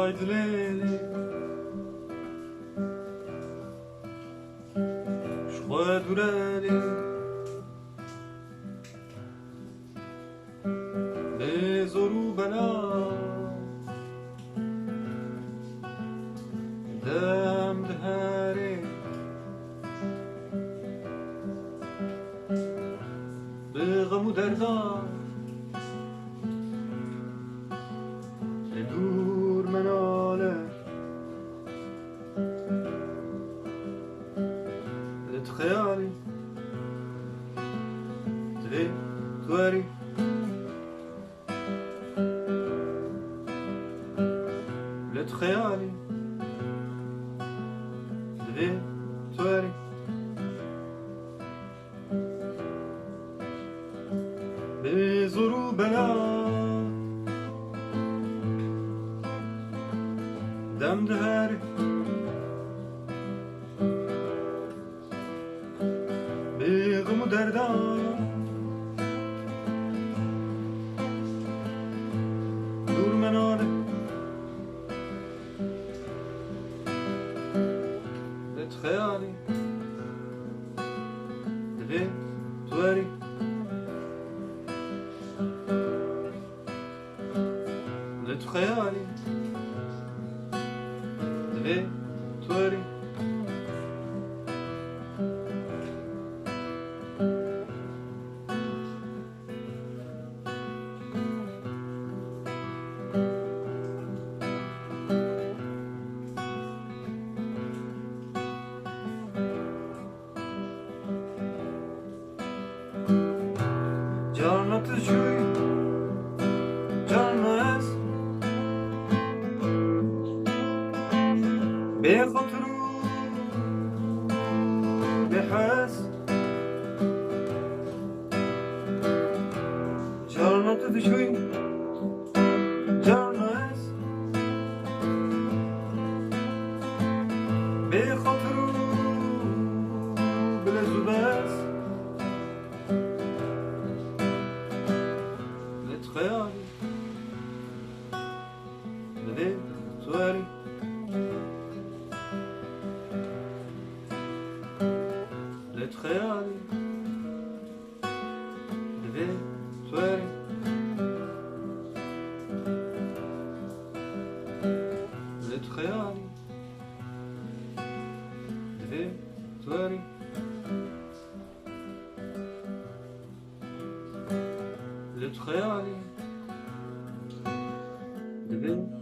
شويد ليلي شويد ولالي بزرو بلا دم دهاري بغم و دردان دور مناله لت خيالي تبي تواري لت خيالي تبي تواري بزرو بلا دم دهاري بغم و دردان دور مناله لت خيالي دبي تواري لت خيالي دبي تواري جانت جوی جان است به خاطر به حس جانت جوی جان است به خاطر به زبست خيالي بديت تواري لت خيالي بديت تواري لت خيالي بديت تواري لت خيالي دبي